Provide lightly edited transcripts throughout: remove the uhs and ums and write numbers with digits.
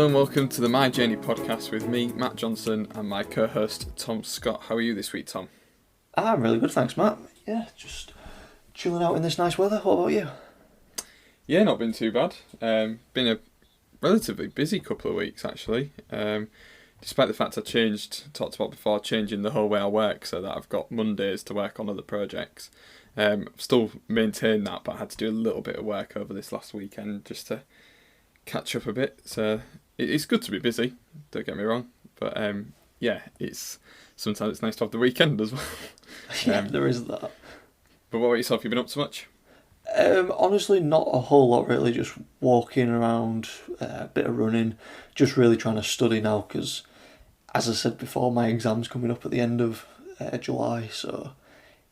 Hello and welcome to the My Journey podcast with me, Matt Johnson, and my co-host, Tom Scott. How are you this week, Tom? I'm really good, thanks, Matt. Yeah, just chilling out in this nice weather. What about you? Yeah, not been too bad. Been a relatively busy couple of weeks, actually. Despite the fact I talked about before, changing the whole way I work so that I've got Mondays to work on other projects. Still maintain that, but I had to do a little bit of work over this last weekend just to catch up a bit. So it's good to be busy, don't get me wrong, but sometimes it's nice to have the weekend as well. Yeah, there is that. But what about yourself? You been up to much? Honestly, not a whole lot really, just walking around, a bit of running, just really trying to study now because, as I said before, my exam's coming up at the end of July, so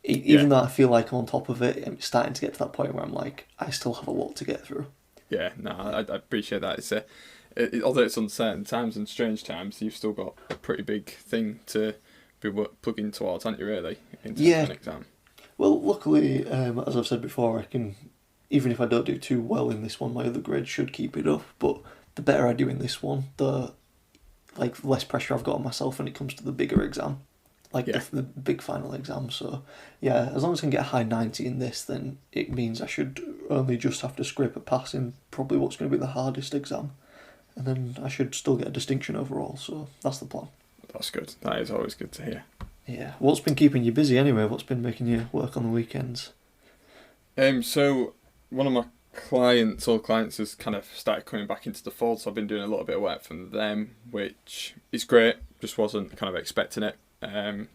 even though I feel like I'm on top of it, I'm starting to get to that point where I'm like, I still have a lot to get through. Yeah, no, I appreciate that. Although it's uncertain times and strange times, you've still got a pretty big thing to be plugging towards, haven't you, really, in terms of an exam? Well, luckily, as I've said before, I can, even if I don't do too well in this one, my other grades should keep it up, but the better I do in this one, the less pressure I've got on myself when it comes to the bigger exam, the big final exam. So, yeah, as long as I can get a high 90 in this, then it means I should only just have to scrape a pass in probably what's going to be the hardest exam, and then I should still get a distinction overall, so that's the plan. That's good. That is always good to hear. Yeah. What's been keeping you busy anyway? What's been making you work on the weekends? So one of my clients has kind of started coming back into the fold, so I've been doing a little bit of work from them, which is great. Just wasn't kind of expecting it. And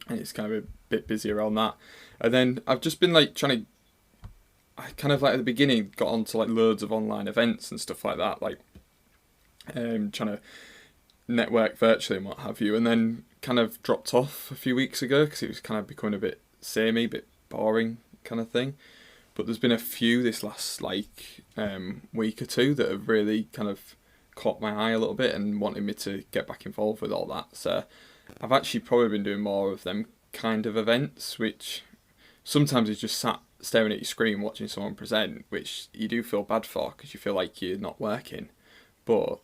it's kind of a bit busy around that. And then I've just been I kind of at the beginning got onto loads of online events and stuff like that, trying to network virtually and what have you, and then kind of dropped off a few weeks ago because it was kind of becoming a bit samey, a bit boring kind of thing. But there's been a few this last week or two that have really kind of caught my eye a little bit and wanted me to get back involved with all that. So I've actually probably been doing more of them kind of events, which sometimes is just sat staring at your screen watching someone present, which you do feel bad for because you feel like you're not working. But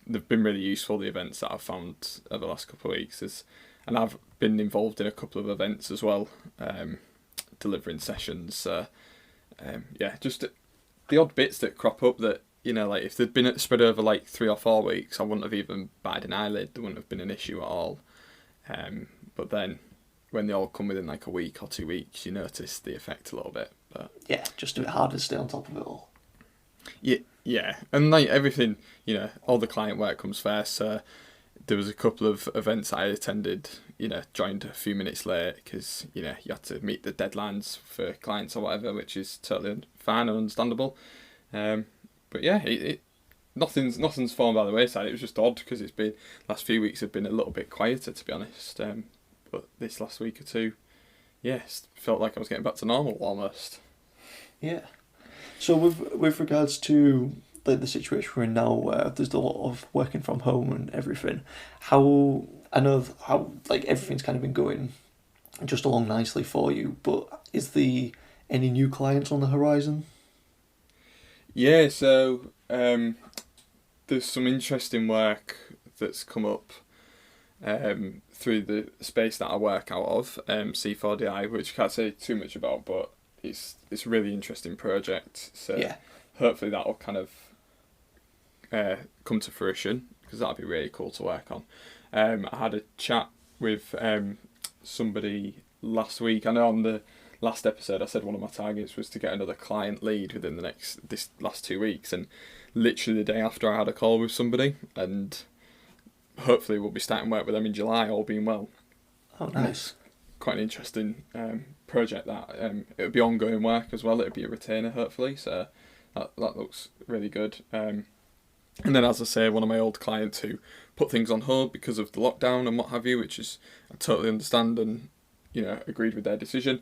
they've been really useful, the events that I've found over the last couple of weeks. And I've been involved in a couple of events as well, delivering sessions. Just the odd bits that crop up that, if they'd been spread over 3 or 4 weeks, I wouldn't have even batted an eyelid. There wouldn't have been an issue at all. But then when they all come within a week or 2 weeks, you notice the effect a little bit. But yeah, just a bit harder to stay on top of it all. Yeah, and everything, all the client work comes first. So there was a couple of events I attended, joined a few minutes late because, you had to meet the deadlines for clients or whatever, which is totally fine and understandable. But yeah, nothing's fallen by the wayside. It was just odd because last few weeks have been a little bit quieter, to be honest. But this last week or two, felt like I was getting back to normal almost. Yeah. So with regards to the situation we're in now, where there's a lot of working from home and everything, how everything's kind of been going just along nicely for you, but is any new clients on the horizon? Yeah, so there's some interesting work that's come up through the space that I work out of, C4DI, which I can't say too much about, but it's a really interesting project. So yeah. Hopefully that'll kind of come to fruition because that'll be really cool to work on. I had a chat with somebody last week. I know on the last episode I said one of my targets was to get another client lead within this last 2 weeks, and literally the day after I had a call with somebody, and hopefully we'll be starting work with them in July, all being well. Oh, nice. Quite an interesting project that. It'll be ongoing work as well. It'll be a retainer hopefully, so that looks really good. And then, as I say, one of my old clients who put things on hold because of the lockdown and what have you, which is I totally understand and agreed with their decision.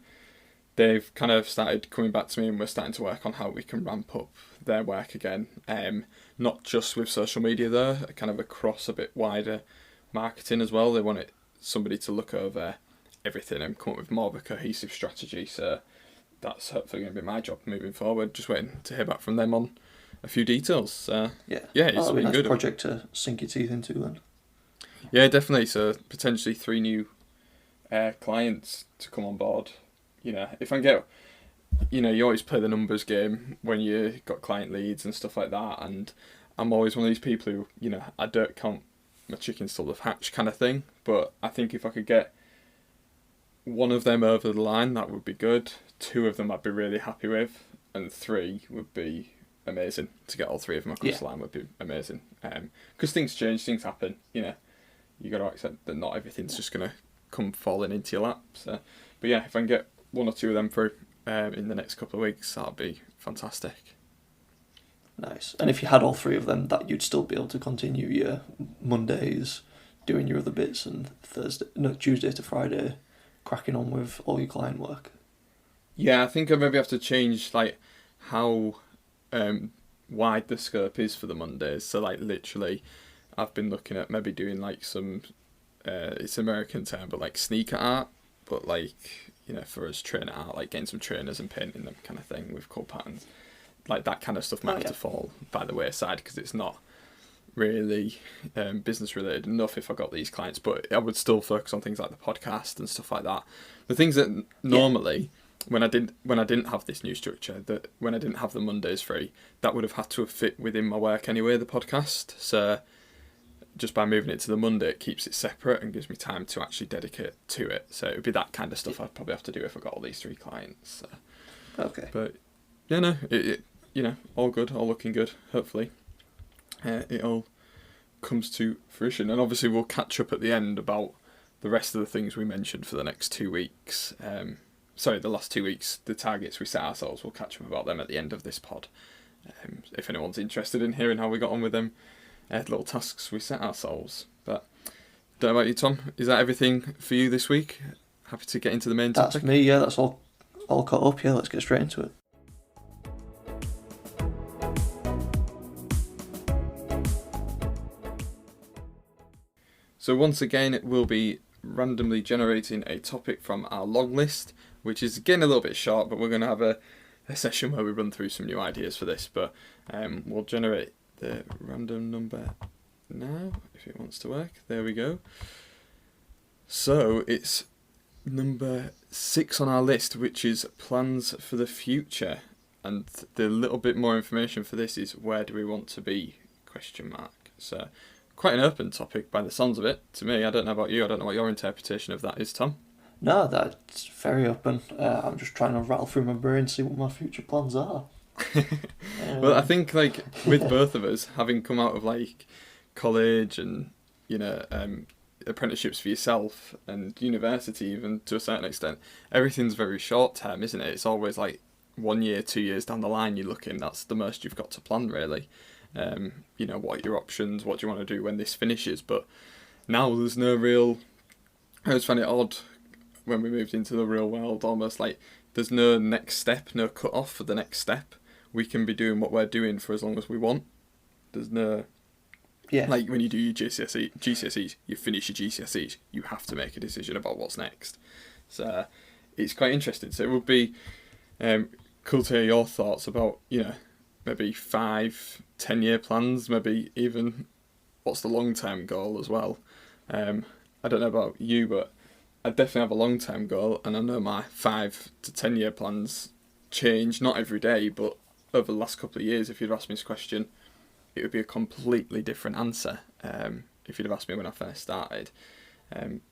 They've kind of started coming back to me, and we're starting to work on how we can ramp up their work again. Not just with social media though, kind of across a bit wider marketing as well. They wanted somebody to look over everything and come up with more of a cohesive strategy. So that's hopefully going to be my job moving forward. Just waiting to hear back from them on a few details. Yeah. Yeah, it's That'll be a been nice good. project to sink your teeth into then. Yeah, definitely. So potentially 3 new clients to come on board. If I can get, you always play the numbers game when you got client leads and stuff like that. And I'm always one of these people who, I don't count my chickens till they've hatched kind of thing. But I think if I could get one of them over the line, that would be good. 2 of them I'd be really happy with, and 3 would be amazing. To get all 3 of them across the line would be amazing. Because things change, things happen. You got to accept that not everything's just gonna come falling into your lap. So, but yeah, if I can get 1 or 2 of them through in the next couple of weeks, that'd be fantastic. Nice. And if you had all 3 of them, that you'd still be able to continue your Mondays doing your other bits, and Tuesday to Friday cracking on with all your client work. Yeah, I think I maybe have to change like how wide the scope is for the Mondays. So like literally, I've been looking at maybe doing like some it's American term, but like sneaker art, but like for us trainer art, like getting some trainers and painting them kind of thing with cool patterns, like that kind of stuff might have to fall by the wayside because it's not really business related enough if I got these clients. But I would still focus on things like the podcast and stuff like that. The things that normally when I didn't have this new structure, that when I didn't have the Mondays free, that would have had to have fit within my work anyway, the podcast. So just by moving it to the Monday, it keeps it separate and gives me time to actually dedicate to it. So it would be that kind of stuff I'd probably have to do if I got all these 3 clients. So. Okay. But yeah, no, it all good, all looking good. Hopefully, it all comes to fruition. And obviously, we'll catch up at the end about the rest of the things we mentioned for the next 2 weeks. The last 2 weeks, the targets we set ourselves. We'll catch up about them at the end of this pod. If anyone's interested in hearing how we got on with them. Little tasks we set ourselves. But don't know about you, Tom. Is that everything for you this week? Happy to get into the main topic? That's me, yeah, that's all caught up, yeah, let's get straight into it. So once again, we'll be randomly generating a topic from our long list, which is again a little bit short, but we're going to have a session where we run through some new ideas for this. But we'll generate the random number now, if it wants to work. There we go. So it's number 6 on our list, which is plans for the future. And the little bit more information for this is where do we want to be? ? So quite an open topic by the sounds of it to me. I don't know about you. I don't know what your interpretation of that is, Tom. No, that's very open. I'm just trying to rattle through my brain, see what my future plans are. Well, I think like with both of us having come out of like college and apprenticeships for yourself and university, even to a certain extent, everything's very short term, isn't it? It's always like 1 year, 2 years down the line you're looking. That's the most you've got to plan, really. What are your options? What do you want to do when this finishes? But now there's no real. I always find it odd when we moved into the real world, almost like there's no next step, no cut off for the next step. We can be doing what we're doing for as long as we want. There's no. Yeah. Like when you do your GCSEs, you finish your GCSEs, you have to make a decision about what's next. So it's quite interesting. So it would be cool to hear your thoughts about, maybe 5-10 year plans, maybe even what's the long-term goal as well. I don't know about you, but I definitely have a long-term goal, and I know my 5 to 10 year plans change, not every day, but over the last couple of years. If you'd asked me this question, it would be a completely different answer if you'd have asked me when I first started.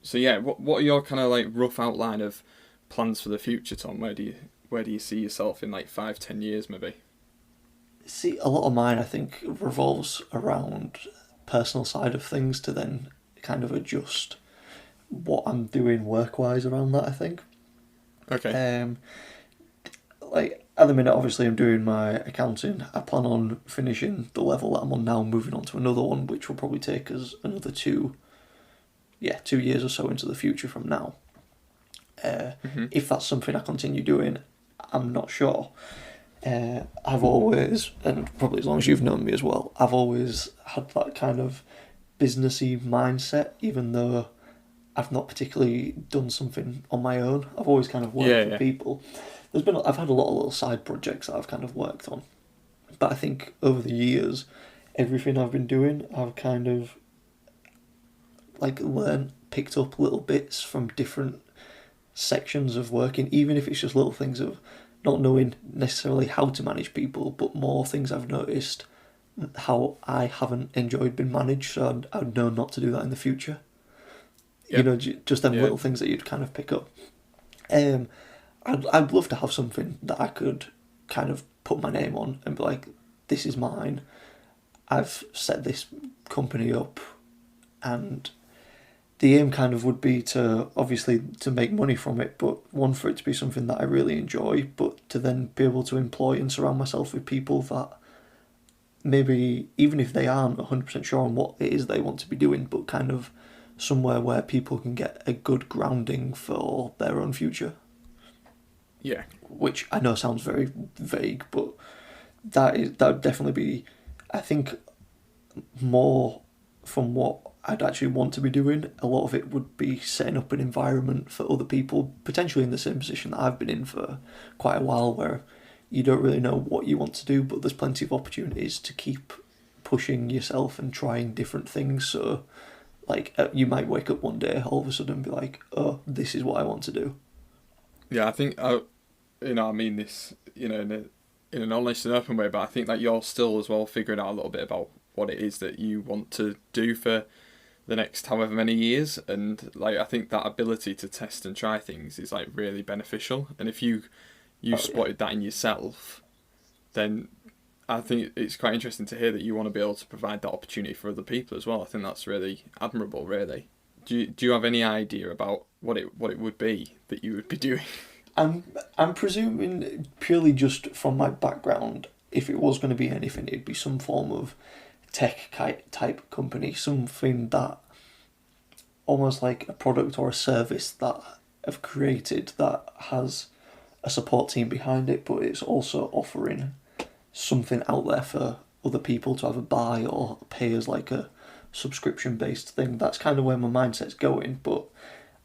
So yeah, what are your kind of like rough outline of plans for the future, Tom? Where do you see yourself in like 5-10 years maybe? See, a lot of mine I think revolves around personal side of things to then kind of adjust what I'm doing work-wise around that, I think. Okay. Like at the minute, obviously, I'm doing my accounting. I plan on finishing the level that I'm on now, moving on to another one, which will probably take us another 2 years or so into the future from now. If that's something I continue doing, I'm not sure. I've always, and probably as long as you've known me as well, I've always had that kind of businessy mindset, even though I've not particularly done something on my own. I've always kind of worked for people. I've had a lot of little side projects that I've kind of worked on, But I think over the years, everything I've been doing, I've kind of like learned, picked up little bits from different sections of working, even if it's just little things of not knowing necessarily how to manage people, but more things I've noticed how I haven't enjoyed being managed, so I'd know not to do that in the future. Yep. You know, just them Yeah. little things that you'd kind of pick up. I'd love to have something that I could kind of put my name on and be like, this is mine. I've set this company up, and the aim kind of would be to obviously to make money from it, but one, for it to be something that I really enjoy, but to then be able to employ and surround myself with people that maybe, even if they aren't 100% sure on what it is they want to be doing, but kind of somewhere where people can get a good grounding for their own future. Yeah. Which I know sounds very vague, but that would definitely be, I think, more from what I'd actually want to be doing. A lot of it would be setting up an environment for other people, potentially in the same position that I've been in for quite a while, where you don't really know what you want to do, but there's plenty of opportunities to keep pushing yourself and trying different things. So, like, you might wake up one day all of a sudden and be like, oh, this is what I want to do. Yeah, I think I mean this, in an honest and open way, but I think that you're still as well figuring out a little bit about what it is that you want to do for the next however many years, and like I think that ability to test and try things is like really beneficial. And if you spotted that in yourself, then I think it's quite interesting to hear that you want to be able to provide that opportunity for other people as well. I think that's really admirable, really. Do you have any idea about what it would be that you would be doing? I'm presuming, purely just from my background, if it was going to be anything, it'd be some form of tech type company, something that almost like a product or a service that I've created that has a support team behind it, but it's also offering something out there for other people to either buy or pay as like a subscription based thing. That's kind of where my mindset's going, but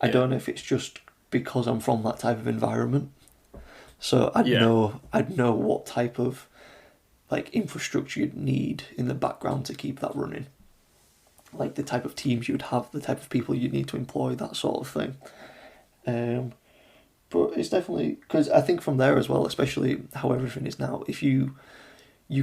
I don't know if it's just because I'm from that type of environment. So I'd know what type of like infrastructure you'd need in the background to keep that running. Like the type of teams you'd have, the type of people you'd need to employ, that sort of thing. But it's definitely, because I think from there as well, especially how everything is now, if you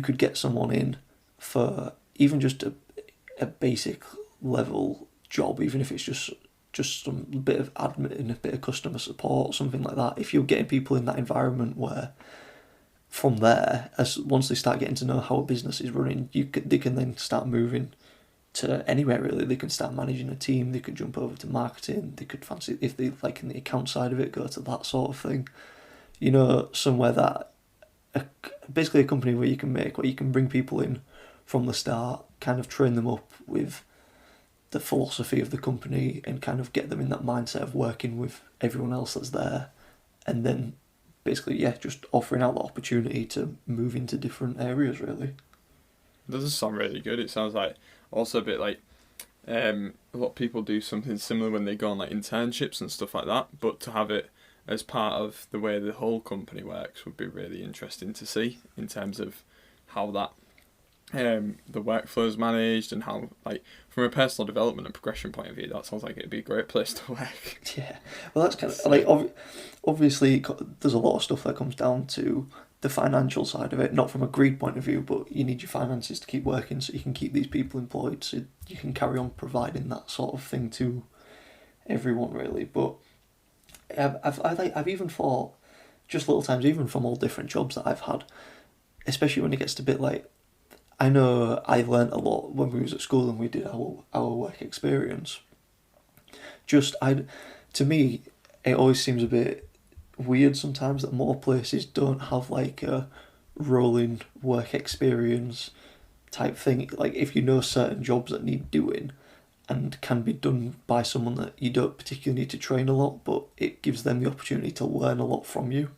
could get someone in for even just a basic level job, even if it's just some bit of admin, a bit of customer support, something like that. If you're getting people in that environment where, from there, as once they start getting to know how a business is running, they can then start moving to anywhere really. They can start managing a team. They could jump over to marketing. They could fancy, if they like in the account side of it, go to that sort of thing. Somewhere that basically a company where you can bring people in from the start, kind of train them up with the philosophy of the company and kind of get them in that mindset of working with everyone else that's there, and then basically just offering out the opportunity to move into different areas really. That does sound really good. It sounds like also a bit like a lot of people do something similar when they go on like internships and stuff like that, but to have it as part of the way the whole company works would be really interesting to see in terms of how that the workflow is managed, and how, like, from a personal development and progression point of view, that sounds like it'd be a great place to work. Yeah, well, that's kind of like obviously there's a lot of stuff that comes down to the financial side of it, not from a greed point of view, but you need your finances to keep working so you can keep these people employed, so you can carry on providing that sort of thing to everyone really. But I've even thought, just little times, even from all different jobs that I've had, especially when it gets to a bit like, I know I learnt a lot when we was at school and we did our work experience. To me, it always seems a bit weird sometimes that more places don't have like a rolling work experience type thing. Like if you know certain jobs that need doing and can be done by someone that you don't particularly need to train a lot, but it gives them the opportunity to learn a lot from you.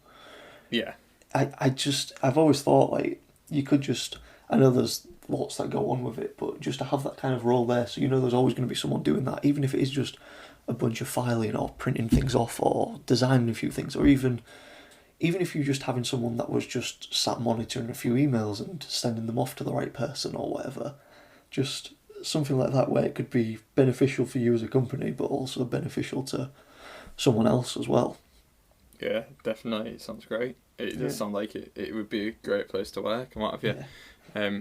Yeah. I've always thought like you could just, I know there's lots that go on with it, but just to have that kind of role there, so there's always going to be someone doing that, even if it is just a bunch of filing or printing things off or designing a few things, or even even if you're just having someone that was just sat monitoring a few emails and sending them off to the right person or whatever, just something like that where it could be beneficial for you as a company, but also beneficial to someone else as well. Yeah, definitely. It sounds great. It does sound like it would be a great place to work and what have you. Yeah.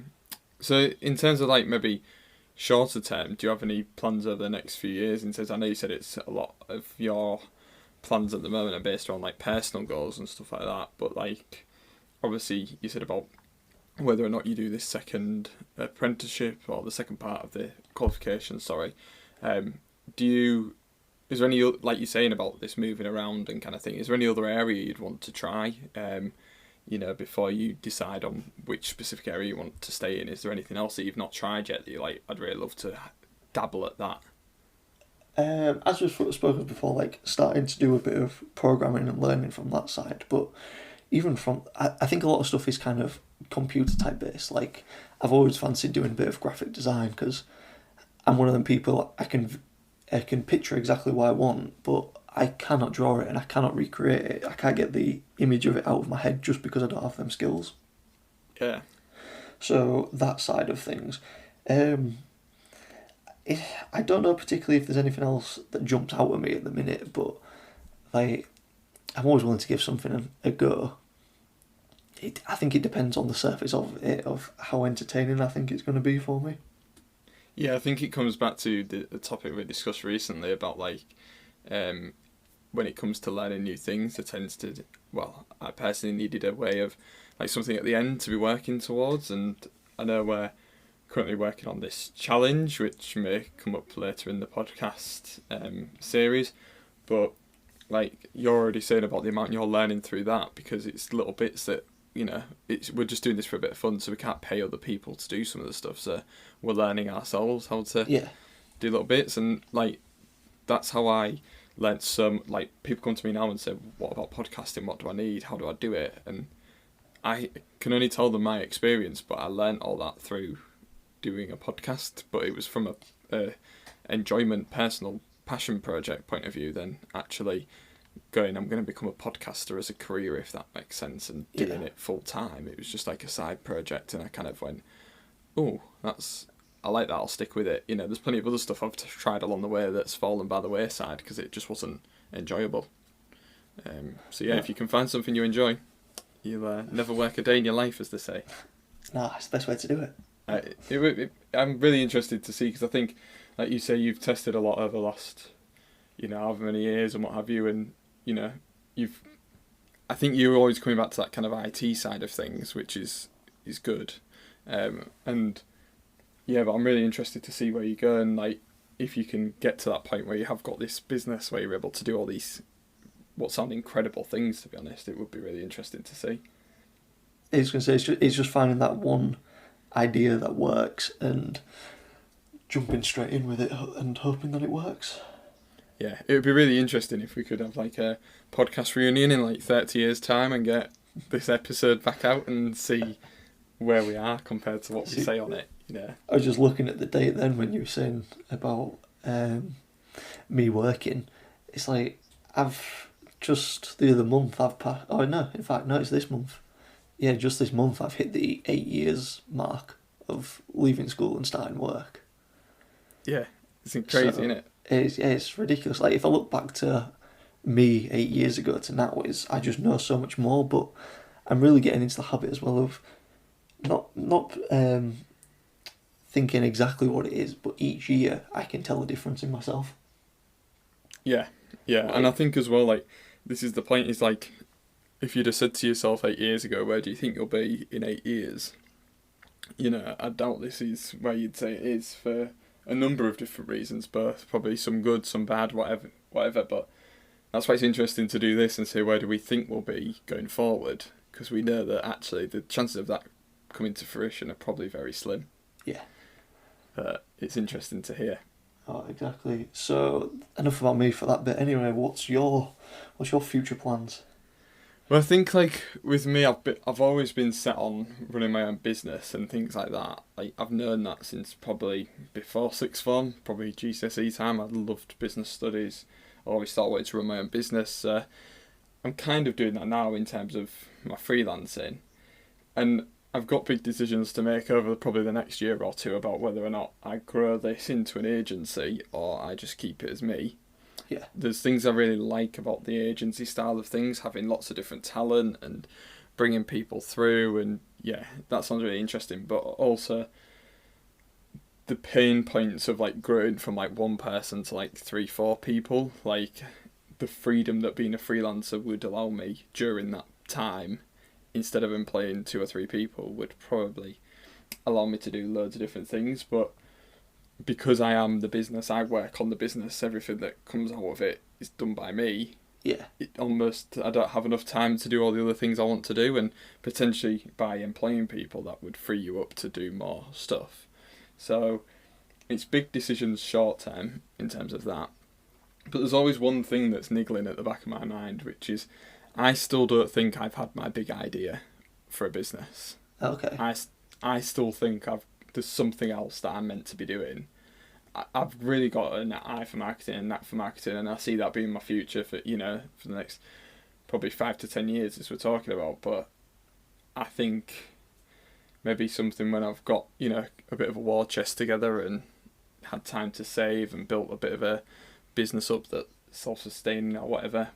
So in terms of like maybe shorter term, do you have any plans over the next few years? In terms, I know you said it's a lot of your plans at the moment are based on like personal goals and stuff like that, but like obviously you said about whether or not you do this second apprenticeship or the second part of the qualification. Sorry, do you? Is there any, like you're saying about this moving around and kind of thing? Is there any other area you'd want to try? Before you decide on which specific area you want to stay in, is there anything else that you've not tried yet that you're like, I'd really love to dabble at that? As we've spoken before, like starting to do a bit of programming and learning from that side, but even from, I think a lot of stuff is kind of computer type based. Like I've always fancied doing a bit of graphic design because I'm one of them people I can picture exactly what I want, but I cannot draw it and I cannot recreate it. I can't get the image of it out of my head just because I don't have them skills. Yeah. So that side of things. I don't know particularly if there's anything else that jumps out at me at the minute, but like I'm always willing to give something a go. I think it depends on the surface of it, of how entertaining I think it's going to be for me. Yeah, I think it comes back to the topic we discussed recently about like when it comes to learning new things, it tends to, well, I personally needed a way of like something at the end to be working towards, and I know we're currently working on this challenge which may come up later in the podcast series, but like you're already saying about the amount you're learning through that, because it's little bits that we're just doing this for a bit of fun, so we can't pay other people to do some of the stuff, so we're learning ourselves how to do little bits, and like that's how I learnt some, like people come to me now and say, what about podcasting, what do I need, how do I do it, and I can only tell them my experience, but I learnt all that through doing a podcast, but it was from a enjoyment, personal passion project point of view, then actually going, I'm going to become a podcaster as a career, if that makes sense, and doing it full time. It was just like a side project, and I kind of went, oh, I like that, I'll stick with it. There's plenty of other stuff I've tried along the way that's fallen by the wayside because it just wasn't enjoyable. If you can find something you enjoy, you'll never work a day in your life, as they say. No, it's the best way to do it. I'm really interested to see, because I think, like you say, you've tested a lot over the last, however many years and what have you, and I think you're always coming back to that kind of IT side of things, which is good, and yeah, but I'm really interested to see where you go, and like if you can get to that point where you have got this business where you're able to do all these what sound incredible things. To be honest, it would be really interesting to see. I was going to say it's just finding that one idea that works and jumping straight in with it and hoping that it works. Yeah, it would be really interesting if we could have like a podcast reunion in like 30 years' time and get this episode back out and see where we are compared to what we say on it. I was just looking at the date then when you were saying about me working. It's like I've just the other month I've passed. Oh no, in fact no, it's this month. Yeah, just this month I've hit the 8 years mark of leaving school and starting work. Yeah, it's crazy, isn't it? It's ridiculous. Like if I look back to me 8 years ago to now, I just know so much more. But I'm really getting into the habit as well of not thinking exactly what it is, but each year I can tell the difference in myself. Yeah, and I think as well, like this is the point. Is like if you'd have said to yourself 8 years ago, where do you think you'll be in 8 years? I doubt this is where you'd say it is for a number of different reasons, both probably some good, some bad, whatever. But that's why it's interesting to do this and say where do we think we'll be going forward, because we know that actually the chances of that coming to fruition are probably very slim. Yeah. It's interesting to hear. Oh, exactly. So enough about me for that bit. Anyway, what's your future plans? Well, I think like with me, I've always been set on running my own business and things like that. Like I've known that since probably before sixth form, probably GCSE time. I loved business studies. I always thought I wanted to run my own business. I'm kind of doing that now in terms of my freelancing, and I've got big decisions to make over probably the next year or two about whether or not I grow this into an agency or I just keep it as me. Yeah. There's things I really like about the agency style of things, having lots of different talent and bringing people through, and yeah, that sounds really interesting. But also the pain points of like growing from like one person to like 3, 4 people, like the freedom that being a freelancer would allow me during that time, instead of employing 2 or 3 people, would probably allow me to do loads of different things. But because I am the business, I work on the business, everything that comes out of it is done by me. Yeah. I don't have enough time to do all the other things I want to do, and potentially by employing people that would free you up to do more stuff. So it's big decisions short term in terms of that. But there's always one thing that's niggling at the back of my mind, which is I still don't think I've had my big idea for a business. Okay. I still think there's something else that I'm meant to be doing. I've really got an eye for marketing and knack for marketing, and I see that being my future for for the next probably 5 to 10 years, as we're talking about. But I think maybe something when I've got a bit of a war chest together and had time to save and built a bit of a business up that's self-sustaining or whatever,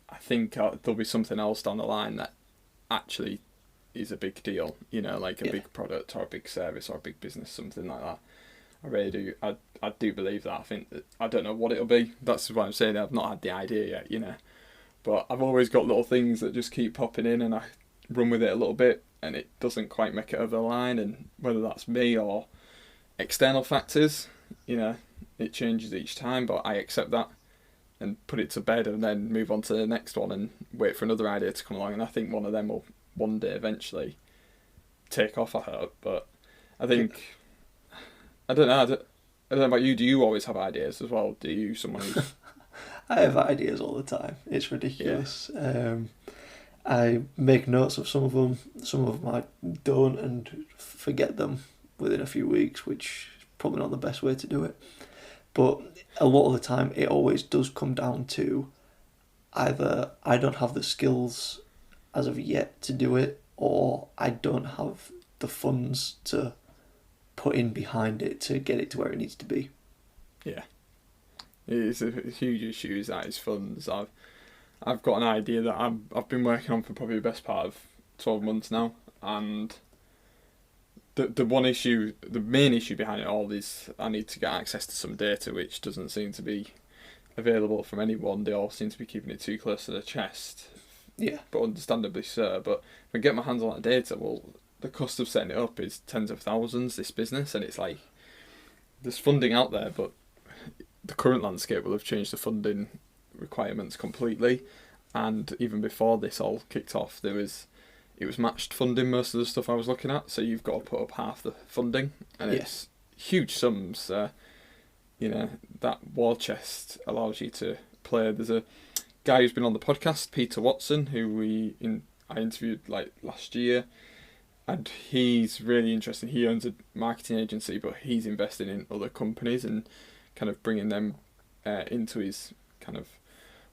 I think there'll be something else down the line that actually is a big deal, like a big product or a big service or a big business, something like that. I really do. I do believe that. I think that I don't know what it'll be. That's what I'm saying. I've not had the idea yet, But I've always got little things that just keep popping in, and I run with it a little bit, and it doesn't quite make it over the line. And whether that's me or external factors, it changes each time. But I accept that and put it to bed, and then move on to the next one and wait for another idea to come along. And I think one of them will one day eventually take off, I hope. But I think, I don't know about you. Do you always have ideas as well? Do you someone who's... I have ideas all the time. It's ridiculous. Yeah. I make notes of some of them. Some of them I don't and forget them within a few weeks, which is probably not the best way to do it. But a lot of the time, it always does come down to either I don't have the skills as of yet to do it, or I don't have the funds to put in behind it to get it to where it needs to be. Yeah. It's a huge issue, is that is funds. I've got an idea that I've been working on for probably the best part of 12 months now, and the main issue behind it all is I need to get access to some data which doesn't seem to be available from anyone. They all seem to be keeping it too close to the chest. Yeah. But understandably so. But if I get my hands on that data, well, the cost of setting it up is tens of thousands, this business, and it's like there's funding out there, but the current landscape will have changed the funding requirements completely. And even before this all kicked off, it was matched funding, most of the stuff I was looking at, so you've got to put up half the funding, and it's huge sums. That war chest allows you to play. There's a guy who's been on the podcast, Peter Watson, who I interviewed like last year, and he's really interesting. He owns a marketing agency, but he's investing in other companies and kind of bringing them into his kind of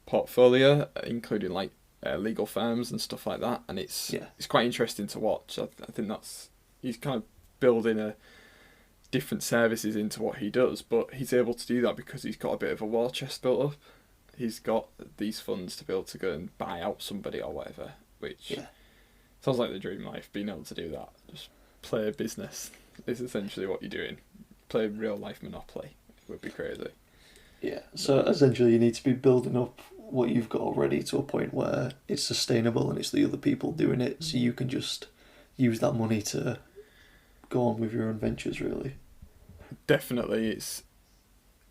portfolio, including like legal firms and stuff like that. And it's quite interesting to watch. I think he's kind of building different services into what he does, but he's able to do that because he's got a bit of a war chest built up. He's got these funds to be able to go and buy out somebody or whatever, which sounds like the dream life, being able to do that. Just play a business is essentially what you're doing. Play real life Monopoly. It would be crazy. Yeah, so essentially you need to be building up what you've got already to a point where it's sustainable and it's the other people doing it, so you can just use that money to go on with your own ventures, really. Definitely.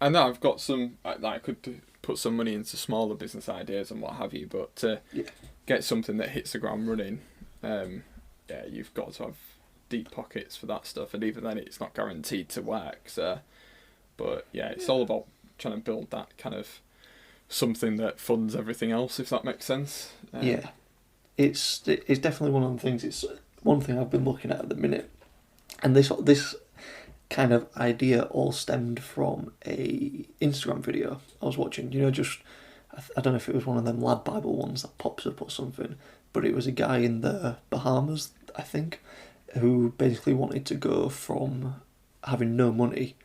I know I've got some, I could put some money into smaller business ideas and what have you, but to get something that hits the ground running, you've got to have deep pockets for that stuff, and even then it's not guaranteed to work. So, but it's all about trying to build that kind of something that funds everything else, if that makes sense. It's definitely one of the things. It's one thing I've been looking at the minute, and this kind of idea all stemmed from a Instagram video I was watching. Just I don't know if it was one of them Lad Bible ones that pops up or something, but it was a guy in the Bahamas, I think, who basically wanted to go from having no money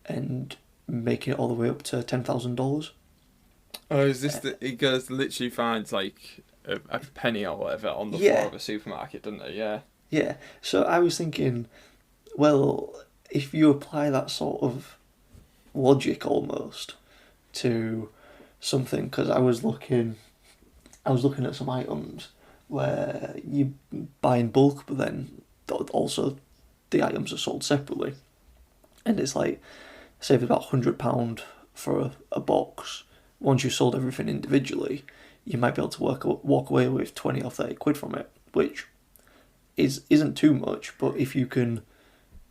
and making it all the way up to $10,000. Oh, is this the he goes literally finds like a penny or whatever on the floor Yeah, of a supermarket, doesn't he? Yeah. yeah. So I was thinking, well, if you apply that sort of logic almost to something, because I was looking at some items where you buy in bulk, but then also the items are sold separately, and it's like save about £100 for a box. Once you've sold everything individually, you might be able to walk away with 20 or 30 quid from it, which isn't too much. But if you can,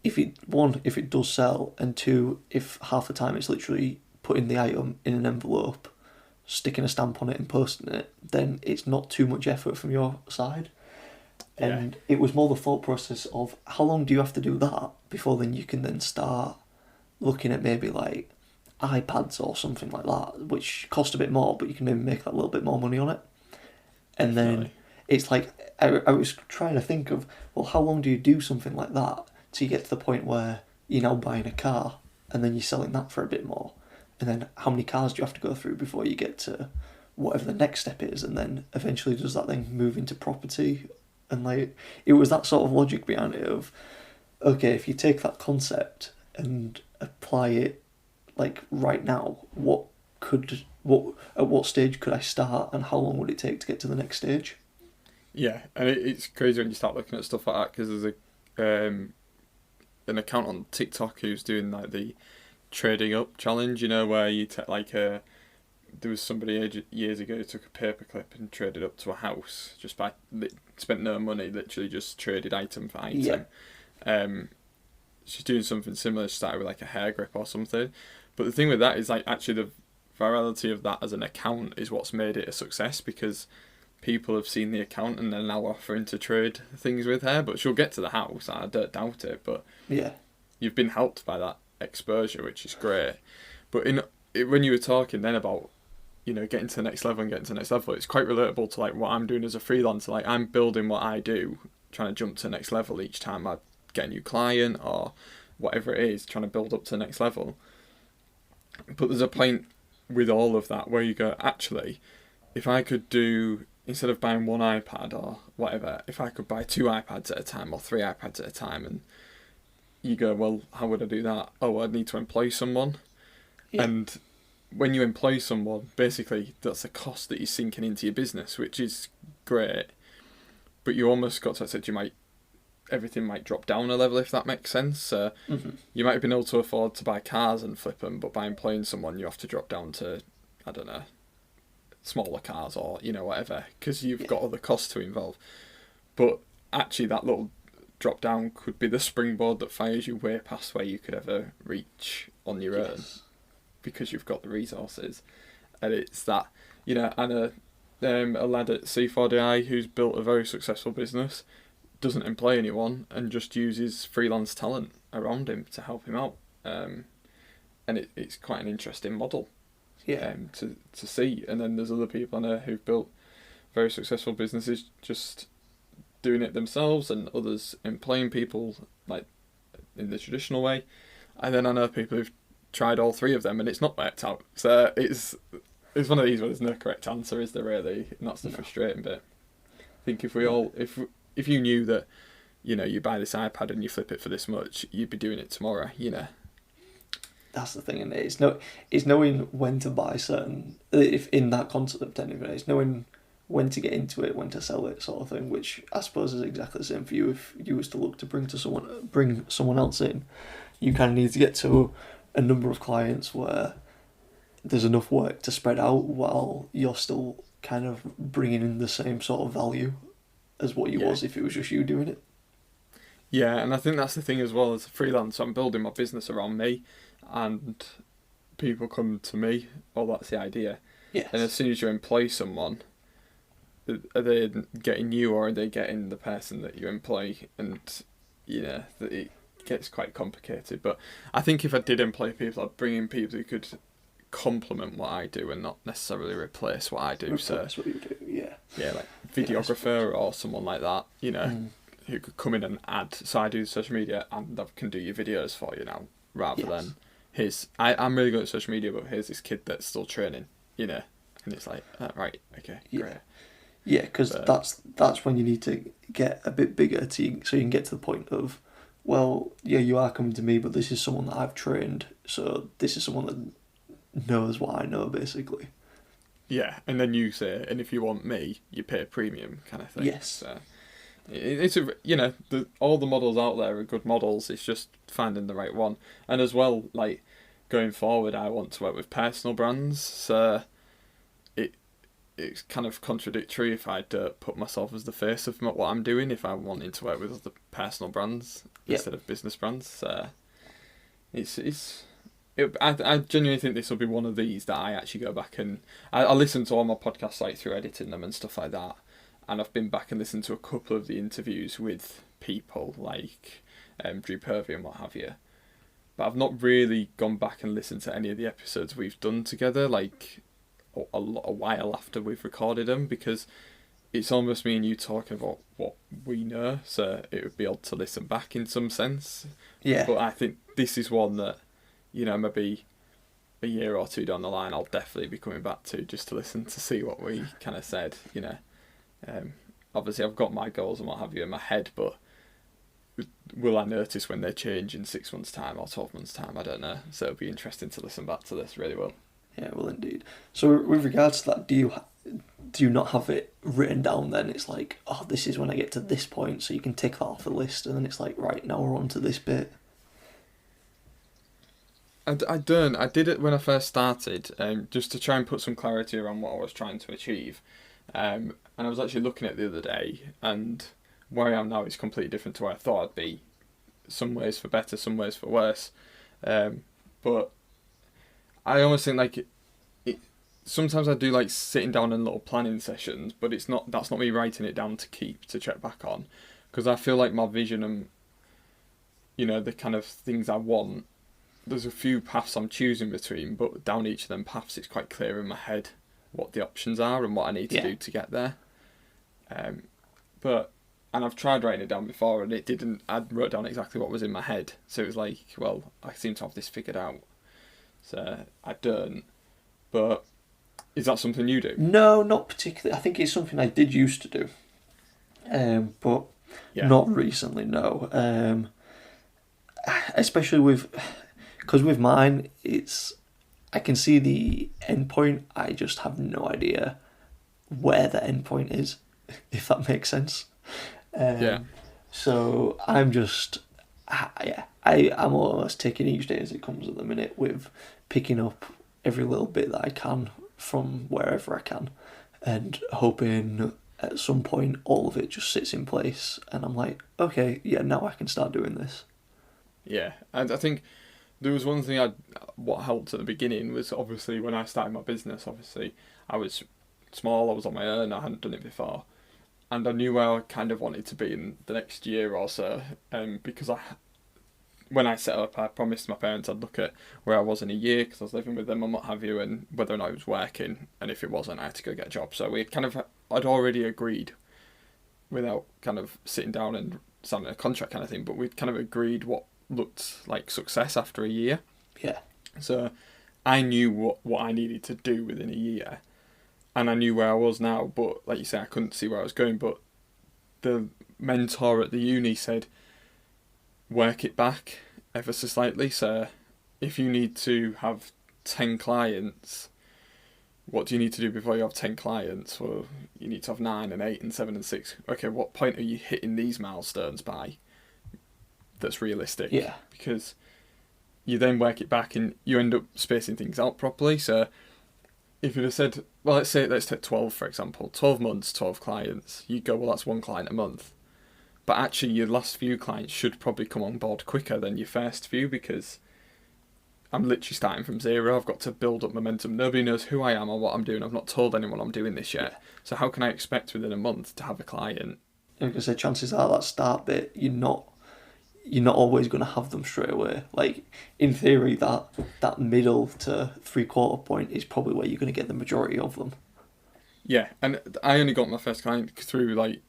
if it does sell, and two, if half the time it's literally putting the item in an envelope, sticking a stamp on it and posting it, then it's not too much effort from your side. Yeah. And it was more the thought process of how long do you have to do that before then you can then start looking at maybe like iPads or something like that, which cost a bit more, but you can maybe make that little bit more money on it. And Definitely. then it's like I was trying to think of, well, how long do you do something like that till you get to the point where you're now buying a car and then you're selling that for a bit more, and then how many cars do you have to go through before you get to whatever the next step is, and then eventually does that then move into property? And like it was that sort of logic behind it of, okay, if you take that concept and apply it like right now, what at what stage could I start, and how long would it take to get to the next stage? Yeah, and it's crazy when you start looking at stuff like that because there's a an account on TikTok who's doing like the trading up challenge. You know, where you take like a there was somebody years ago who took a paperclip and traded up to a house just by spent no money, literally just traded item for Yeah. item. Um, she's doing something similar. She started with like a hair grip or something. But the thing with that is like actually the virality of that as an account is what's made it a success because people have seen the account and they're now offering to trade things with her. But she'll get to the house, I don't doubt it. But Yeah. you've been helped by that exposure, which is great. But when you were talking then about getting to the next level and getting to the next level, it's quite relatable to like what I'm doing as a freelancer. Like I'm building what I do, trying to jump to the next level each time I get a new client or whatever it is, trying to build up to the next level. But there's a point with all of that where you go, actually, if I could do, instead of buying one iPad or whatever, if I could buy 2 iPads at a time or 3 iPads at a time, and you go, well, how would I do that? Oh, I'd need to employ someone. Yeah. And when you employ someone, basically that's a cost that you're sinking into your business, which is great. But you almost got to that stage, everything might drop down a level, if that makes sense. So you might have been able to afford to buy cars and flip them, but by employing someone, you have to drop down to, I don't know, smaller cars or whatever, because you've got other costs to involve. But actually, that little drop down could be the springboard that fires you way past where you could ever reach on your own, because you've got the resources. And it's that, I know a lad at C4DI who's built a very successful business, doesn't employ anyone and just uses freelance talent around him to help him out. And it's quite an interesting model to see. And then there's other people I know who've built very successful businesses just doing it themselves, and others employing people like in the traditional way. And then I know people who've tried all three of them and it's not worked out. So it's one of these where there's no correct answer, is there really? And that's the frustrating bit. I think if you knew that, you buy this iPad and you flip it for this much, you'd be doing it tomorrow, That's the thing, and it's knowing when to buy certain, if in that concept anyway, it's knowing when to get into it, when to sell it, sort of thing. Which I suppose is exactly the same for you. If you was to look to bring someone else in, you kind of need to get to a number of clients where there's enough work to spread out while you're still kind of bringing in the same sort of value as what you was if it was just you doing it. Yeah, and I think that's the thing as well. As a freelancer, I'm building my business around me, and people come to me. Well, that's the idea. Yes. And as soon as you employ someone, are they getting you or are they getting the person that you employ? And it gets quite complicated. But I think if I did employ people, I'd bring in people who could complement what I do and not necessarily replace what I do. That's what you do, yeah. Yeah, like videographer or someone like that, you know, who could come in and add. So I do social media and I can do your videos for you now, rather than I'm really good at social media, but here's this kid that's still training, you know, and it's like, right, okay, great. Yeah, because that's when you need to get a bit bigger so you can get to the point of, well, yeah, you are coming to me, but this is someone that I've trained, so this is someone that knows what I know, basically. Yeah, and then you say, and if you want me, you pay a premium kind of thing. Yes. So it's all the models out there are good models. It's just finding the right one, and as well, like going forward, I want to work with personal brands. So it's kind of contradictory if I don't put myself as the face of what I'm doing if I'm wanting to work with other personal brands instead of business brands. So I genuinely think this will be one of these that I actually go back and I listen to all my podcasts like through editing them and stuff like that, and I've been back and listened to a couple of the interviews with people like Drew Purvey and what have you, but I've not really gone back and listened to any of the episodes we've done together like a while after we've recorded them, because it's almost me and you talking about what we know, so it would be odd to listen back in some sense. Yeah. But I think this is one that, you know, maybe a year or two down the line I'll definitely be coming back to just to listen to see what we kind of said, you know. Obviously I've got my goals and what have you in my head, but will I notice when they change in 6 months' time or 12 months' time? I don't know. So it'll be interesting to listen back to this, really will. Yeah, well, indeed. So with regards to that, do you not have it written down then? It's like, oh, this is when I get to this point, so you can tick that off the list, and then it's like, right, now we're on to this bit. I don't. I did it when I first started, just to try and put some clarity around what I was trying to achieve. And I was actually looking at it the other day, and where I am now is completely different to where I thought I'd be. Some ways for better, some ways for worse. But I almost think like sometimes I do like sitting down in little planning sessions, but that's not me writing it down to check back on, because I feel like my vision and, you know, the kind of things I want, there's a few paths I'm choosing between, but down each of them paths it's quite clear in my head what the options are and what I need to do to get there. And I've tried writing it down before and it didn't. I wrote down exactly what was in my head, so it was like, well, I seem to have this figured out. So I don't. But is that something you do? No, not particularly. I think it's something I did used to do, but not recently. No, especially because with mine, I can see the end point. I just have no idea where the end point is, if that makes sense. So I'm just, I'm almost taking each day as it comes at the minute, with picking up every little bit that I can from wherever I can, and hoping at some point all of it just sits in place, and I'm like, okay, yeah, now I can start doing this. Yeah, and I think there was one thing what helped at the beginning was obviously when I started my business, obviously I was small, I was on my own, I hadn't done it before, and I knew where I kind of wanted to be in the next year or so, because when I set up, I promised my parents I'd look at where I was in a year, because I was living with them and what have you, and whether or not I was working, and if it wasn't, I had to go get a job. So I'd already agreed, without kind of sitting down and signing a contract kind of thing, but we'd kind of agreed what looked like success after a year. Yeah. So I knew what I needed to do within a year, and I knew where I was now, but like you say, I couldn't see where I was going. But the mentor at the uni said, work it back ever so slightly. So if you need to have 10 clients, what do you need to do before you have 10 clients? Well, you need to have 9 and 8 and 7 and 6. Okay, what point are you hitting these milestones by that's realistic? Yeah. Because you then work it back and you end up spacing things out properly. So if you'd have said, well, let's take 12, for example, 12 months, 12 clients, you go, well, that's one client a month. But actually, your last few clients should probably come on board quicker than your first few, because I'm literally starting from zero. I've got to build up momentum. Nobody knows who I am or what I'm doing. I've not told anyone I'm doing this yet. So how can I expect within a month to have a client? Like I said, chances are that start bit, you're you're not always going to have them straight away. Like, in theory, that middle to 3/4 point is probably where you're going to get the majority of them. Yeah, and I only got my first client through, like,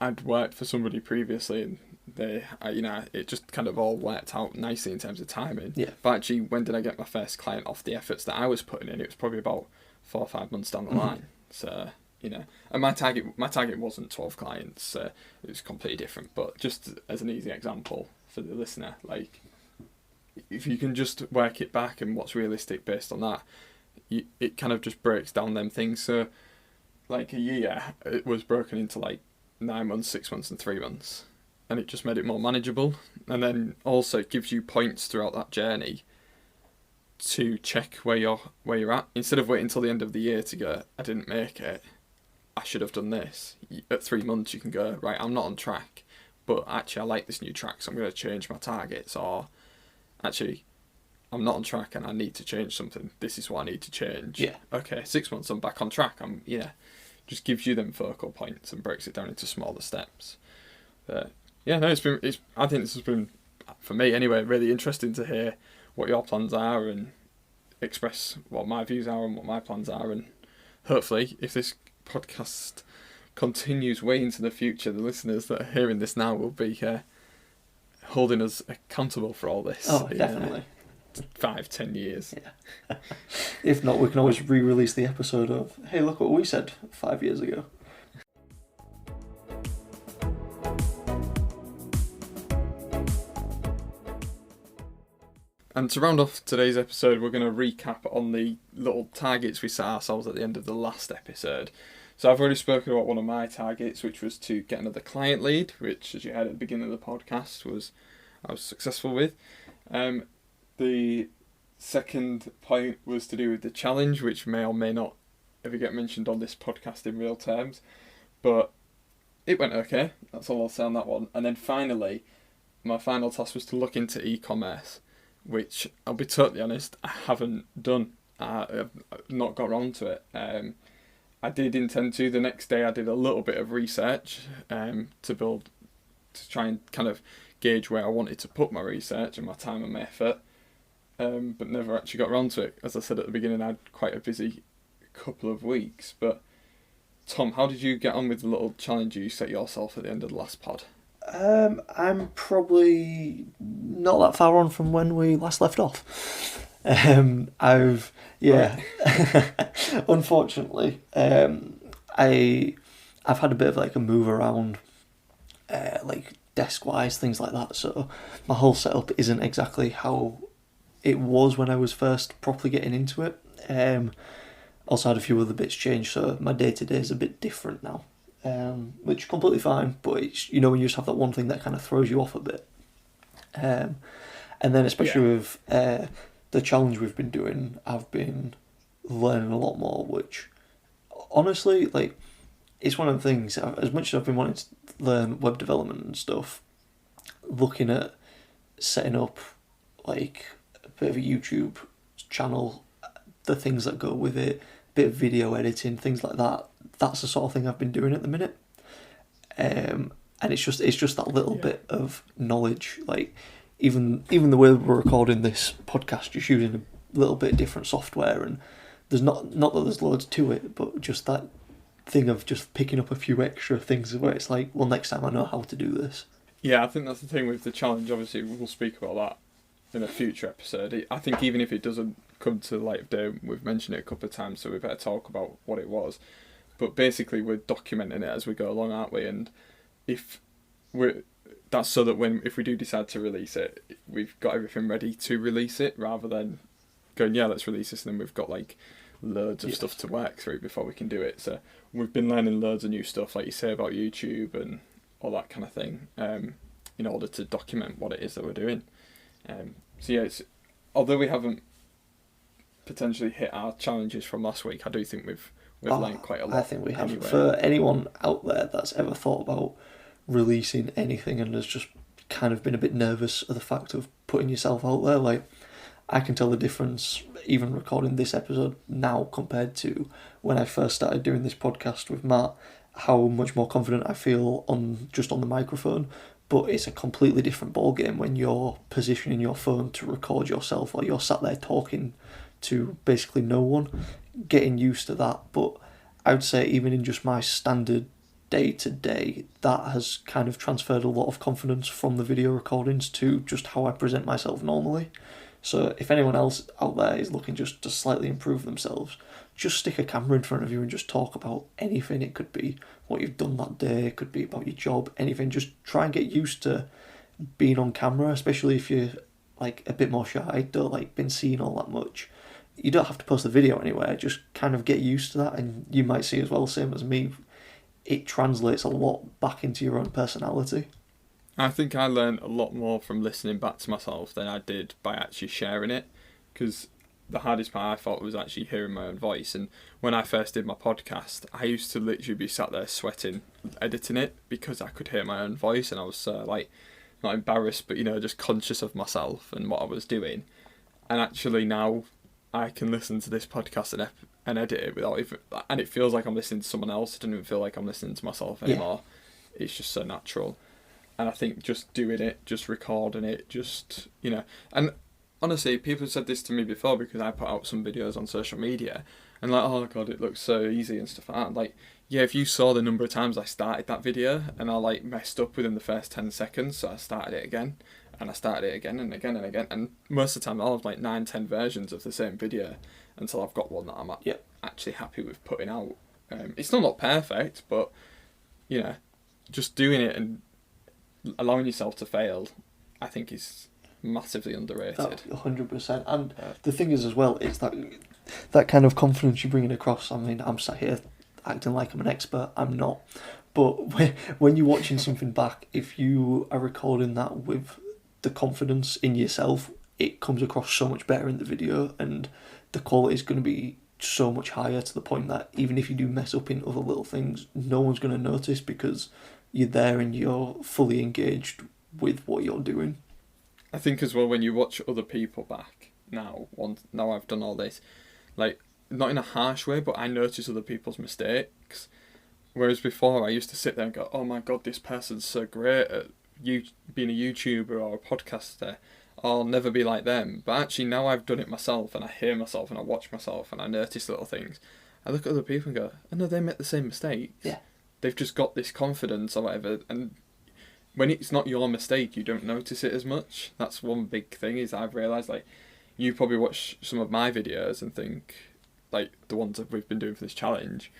I'd worked for somebody previously, and it just kind of all worked out nicely in terms of timing. Yeah. But actually, when did I get my first client off the efforts that I was putting in? It was probably about 4 or 5 months down the line. So, and my target wasn't 12 clients. It was completely different. But just as an easy example for the listener, like, if you can just work it back and what's realistic based on that, it kind of just breaks down them things. So, like, a year, it was broken into like 9 months, 6 months, and 3 months, and it just made it more manageable. And then also it gives you points throughout that journey to check where you're at, instead of waiting until the end of the year to go, I didn't make it, I should have done this. At 3 months you can go, right, I'm not on track, but actually I like this new track, so I'm going to change my targets. Or actually, I'm not on track and I need to change something, this is what I need to change. Yeah. Okay, 6 months I'm back on track. Just gives you them focal points and breaks it down into smaller steps. I think this has been, for me anyway, really interesting to hear what your plans are and express what my views are and what my plans are. And hopefully, if this podcast continues way into the future, the listeners that are hearing this now will be holding us accountable for all this. Oh, definitely. 5-10 years. Yeah. If not, we can always re-release the episode of, hey, look what we said 5 years ago. And to round off today's episode, we're going to recap on the little targets we set ourselves at the end of the last episode. So I've already spoken about one of my targets, which was to get another client lead, which, as you heard at the beginning of the podcast, I was successful with. The second point was to do with the challenge, which may or may not ever get mentioned on this podcast in real terms, but it went okay. That's all I'll say on that one. And then finally, my final task was to look into e-commerce, which, I'll be totally honest, I haven't done. I've not got around to it. I did intend to. The next day I did a little bit of research to try and kind of gauge where I wanted to put my research and my time and my effort, but never actually got around to it. As I said at the beginning, I had quite a busy couple of weeks. But Tom, how did you get on with the little challenge you set yourself at the end of the last pod? I'm probably not that far on from when we last left off. Unfortunately, I've had a bit of like a move around, like desk-wise, things like that. So my whole setup isn't exactly how it was when I was first properly getting into it. Also had a few other bits change, so my day-to-day is a bit different now. Which is completely fine, but it's, when you just have that one thing that kind of throws you off a bit. And then especially with the challenge we've been doing, I've been learning a lot more, which honestly, like, it's one of the things, as much as I've been wanting to learn web development and stuff, looking at setting up like a bit of a YouTube channel, the things that go with it, a bit of video editing, things like that, that's the sort of thing I've been doing at the minute. And it's just that little bit of knowledge, like even the way we're recording this podcast, just using a little bit different software, and there's not that there's loads to it, but just that thing of just picking up a few extra things where it's like, well, next time I know how to do this. Yeah, I think that's the thing with the challenge. Obviously, we'll speak about that in a future episode. I think even if it doesn't come to light of day, we've mentioned it a couple of times, so we better talk about what it was. But basically, we're documenting it as we go along, aren't we? And that's so that if we do decide to release it, we've got everything ready to release it, rather than going, yeah, let's release this, and then we've got like loads of stuff to work through before we can do it. So we've been learning loads of new stuff, like you say, about YouTube and all that kind of thing, in order to document what it is that we're doing. Although we haven't potentially hit our challenges from last week, I do think we've learned quite a lot. I think we have. Anyway. For anyone out there that's ever thought about releasing anything and has just kind of been a bit nervous of the fact of putting yourself out there, like, I can tell the difference even recording this episode now compared to when I first started doing this podcast with Matt, how much more confident I feel on the microphone. But it's a completely different ballgame when you're positioning your phone to record yourself, or you're sat there talking to basically no one. Getting used to that. But I would say even in just my standard day to day, that has kind of transferred a lot of confidence from the video recordings to just how I present myself normally. So if anyone else out there is looking just to slightly improve themselves, just stick a camera in front of you and just talk about anything. It could be what you've done that day, it could be about your job, anything. Just try and get used to being on camera, especially if you're like a bit more shy, don't like being seen all that much. You don't have to post the video anywhere, just kind of get used to that, and you might see as well, same as me, it translates a lot back into your own personality. I think I learned a lot more from listening back to myself than I did by actually sharing it, because the hardest part I thought was actually hearing my own voice. And when I first did my podcast, I used to literally be sat there sweating editing it because I could hear my own voice, and I was like not embarrassed, but just conscious of myself and what I was doing. And actually now I can listen to this podcast and edit it without even, and it feels like I'm listening to someone else. It doesn't even feel like I'm listening to myself anymore. Yeah. It's just so natural. And I think just doing it, just recording it, and honestly, people have said this to me before because I put out some videos on social media and like, oh God, it looks so easy and stuff like that. Like, yeah, if you saw the number of times I started that video and I like messed up within the first 10 seconds, so I started it again and I started it again and again and again. And most of the time I'll have like 9-10 versions of the same video until I've got one that I'm actually happy with putting out. It's still not perfect, but just doing it and allowing yourself to fail, I think is massively underrated. 100%. And the thing is as well, is that kind of confidence you're bringing across. I mean, I'm sat here acting like I'm an expert. I'm not. But when you're watching something back, if you are recording that with the confidence in yourself, it comes across so much better in the video, and the quality is going to be so much higher, to the point that even if you do mess up in other little things, no one's going to notice because you're there and you're fully engaged with what you're doing. I think as well, when you watch other people back now I've done all this, like, not in a harsh way, but I notice other people's mistakes. Whereas before I used to sit there and go, oh my God, this person's so great at being a YouTuber or a podcaster, I'll never be like them. But actually now I've done it myself and I hear myself and I watch myself and I notice little things. I look at other people and go, oh no, they make the same mistakes. Yeah. They've just got this confidence or whatever, and when it's not your mistake, you don't notice it as much. That's one big thing is I've realised, like, you probably watch some of my videos and think, like, the ones that we've been doing for this challenge,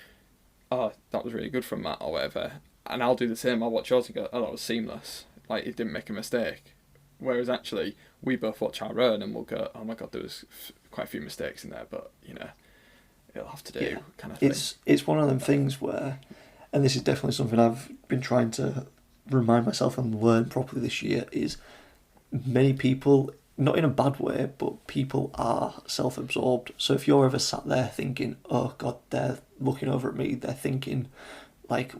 oh, that was really good from Matt or whatever. And I'll do the same. I'll watch yours and go, oh, that was seamless. Like, it didn't make a mistake. Whereas actually, we both watch our own and we'll go, oh my God, there was quite a few mistakes in there, but, it'll have to do, kind of thing. It's one of them things where, and this is definitely something I've been trying to remind myself and learn properly this year, is many people, not in a bad way, but people are self-absorbed. So if you're ever sat there thinking, oh God, they're looking over at me, they're thinking, like,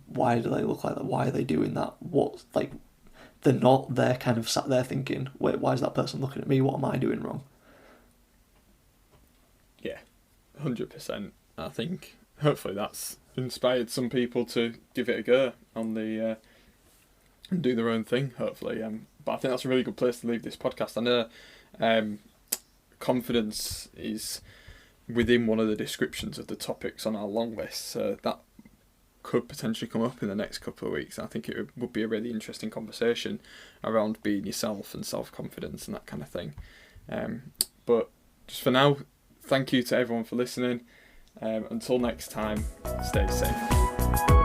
why do they look like that? Why are they doing that? What, like, they're not, they're kind of sat there thinking, wait, why is that person looking at me? What am I doing wrong? Yeah, 100%. I think hopefully that's inspired some people to give it a go on the and do their own thing, hopefully. But I think that's a really good place to leave this podcast. I know confidence is within one of the descriptions of the topics on our long list, so that could potentially come up in the next couple of weeks. I think it would be a really interesting conversation around being yourself and self-confidence and that kind of thing. But just for now, thank you to everyone for listening. Until next time, stay safe.